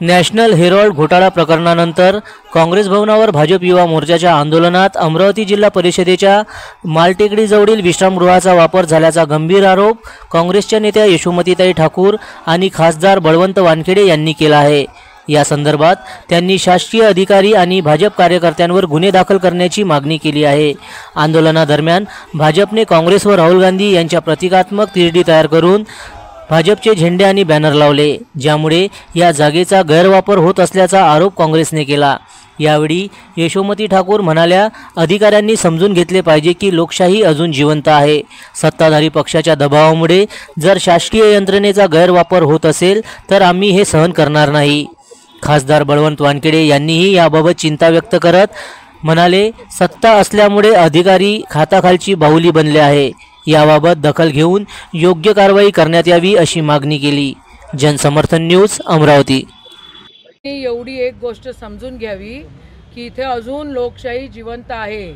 National Harold घोटाळा प्रकरणानंतर काँग्रेस भवनावर भाजप युवा मोर्चाच्या आंदोलनात अमरावती जिल्हा परिषदेच्या मालटेकडीजवळील विश्रामगृहाचा वापर झाल्याचा गंभीर आरोप काँग्रेसच्या नेत्या यशोमतीताई ठाकूर आणि खासदार बळवंत वानखेडे यांनी केला आहे। या संदर्भात त्यांनी शासकीय अधिकारी आणि भाजप कार्यकर्त्यांवर गुन्हे दाखल करण्याची मागणी केली आहे। आंदोलनादरम्यान भाजपने काँग्रेस व राहुल गांधी यांच्या प्रतिकात्मक तिरडी तयार करून भाजपचे झेंडे आणि बॅनर लावले, ज्यामुळे या जागेचा गैरवापर होत असल्याचा आरोप काँग्रेसने केला। यावेळी यशोमती ठाकूर म्हणाल्या, अधिकाऱ्यांनी समजून घेतले पाहिजे की लोकशाही अजून जिवंत आहे। सत्ताधारी पक्षाच्या दबावामुळे जर शासकीय यंत्रणेचा गैरवापर होत असेल तर आम्ही हे सहन करणार नाही। खासदार बळवंत वानखेडे यांनीही याबाबत चिंता व्यक्त करत म्हणाले, सत्ता असल्यामुळे अधिकारी हाताखालची बाहुली बनले आहे। याबाबत दखल घेऊन योग्य कारवाई करण्यात यावी अशी मागणी केली। जनसमर्थन न्यूज अमरावती। एवढी एक गोष्ट समजून घ्यावी की इथे अजून लोकशाही जिवंत आहे।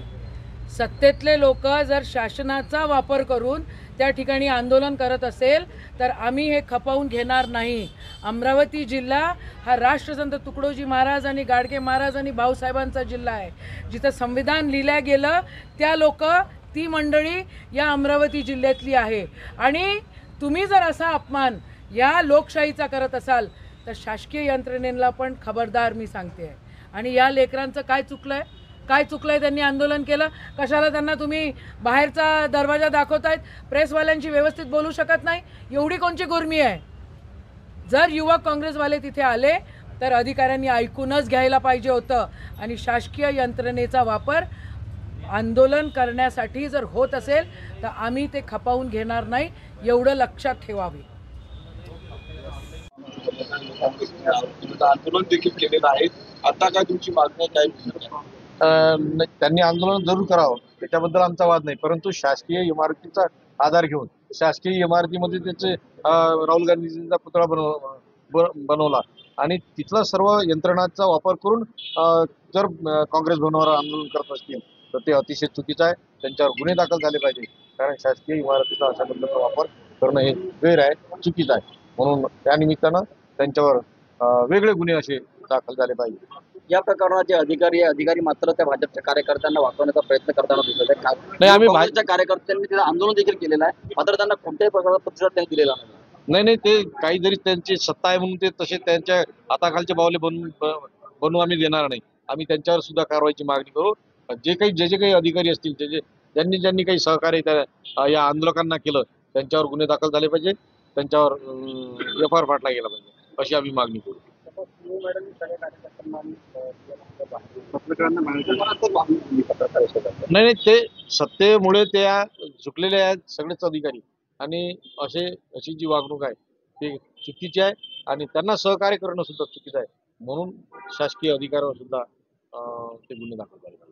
सत्तेतले लोक जर शासनाचा वापर करून त्या ठिकाणी आंदोलन करत असेल तर आम्ही हे खपवून घेणार नाही। अमरावती जिल्हा हा राष्ट्रसंत तुकडोजी महाराज आणि गाडगे महाराज आणि भाऊसाहेबांचा जिल्हा आहे। जिथं संविधान लिहिलं गेलं त्या लोक ती मंडळी या अमरावती जिल्ह्यातली आहे। आणि तुम्ही जर असा अपमान या लोकशाहीचा करत असाल तर शासकीय यंत्रणेला पण खबरदार मी सांगते आहे। आणि या लेकरांचं काय चुकलंय, काय चुकलंय? त्यांनी आंदोलन केलं, कशाला त्यांना तुम्ही बाहेरचा दरवाजा दाखवतायत? प्रेसवाल्यांशी व्यवस्थित बोलू शकत नाही, एवढी कोणची गुर्मी आहे? जर युवक काँग्रेसवाले तिथे आले तर अधिकाऱ्यांनी ऐकूनच घ्यायला पाहिजे होतं। आणि शासकीय यंत्रणेचा वापर आंदोलन करण्यासाठी जर होत असेल तर आम्ही ते खपवून घेणार नाही, एवढं लक्षात ठेवावे। आंदोलन देखील केलेलं आहे। आता काय तुमची मागणी काय? त्यांनी आंदोलन जरूर करावं, त्याच्याबद्दल आमचा वाद नाही, परंतु शासकीय इमारतीचा आधार घेऊन शासकीय इमारतीमध्ये त्याचे राहुल गांधींचा पुतळा बनवला आणि तिथला सर्व यंत्रणाचा वापर करून जर काँग्रेस भवनावर आंदोलन करत असतील तर ते अतिशय चुकीचं आहे। त्यांच्यावर गुन्हे दाखल झाले पाहिजे, कारण शासकीय इमारतीचा अशा पद्धतीचा वापर करणं हे गैर आहे, चुकीचं आहे। म्हणून त्या निमित्तानं त्यांच्यावर वेगळे गुन्हे असे दाखल झाले पाहिजे। या प्रकरणाचे अधिकारी मात्र त्या भाजपच्या कार्यकर्त्यांना वाचवण्याचा प्रयत्न करताना दिसत आहे। नाही, आम्ही भाजपच्या कार्यकर्त्यांनी तिथे आंदोलन देखील केलेलं आहे, मात्र त्यांना कोणत्याही प्रकारचा प्रतिसाद त्यांनी दिलेला नाही। नाही, ते काही जरी त्यांची सत्ता आहे म्हणून ते तसे त्यांच्या हाताखालचे बावले बनवून आम्ही देणार नाही। आम्ही त्यांच्यावर सुद्धा कारवाईची मागणी करू। जे काही अधिकारी असतील ज्यांनी काही सहकार्य या आंदोलकांना केलं त्यांच्यावर गुन्हे दाखल झाले पाहिजे, त्यांच्यावर एफआयआर फाटला गेला पाहिजे अशी आम्ही मागणी करू। नाही, ते सत्तेमुळे त्या झुकलेले आहेत सगळेच अधिकारी आणि अशी जी वागणूक आहे ती चुकीची आहे आणि त्यांना सहकार्य करणं सुद्धा चुकीचं आहे। म्हणून शासकीय अधिकाऱ्यावर सुद्धा ते गुन्हे दाखल झाले पाहिजे।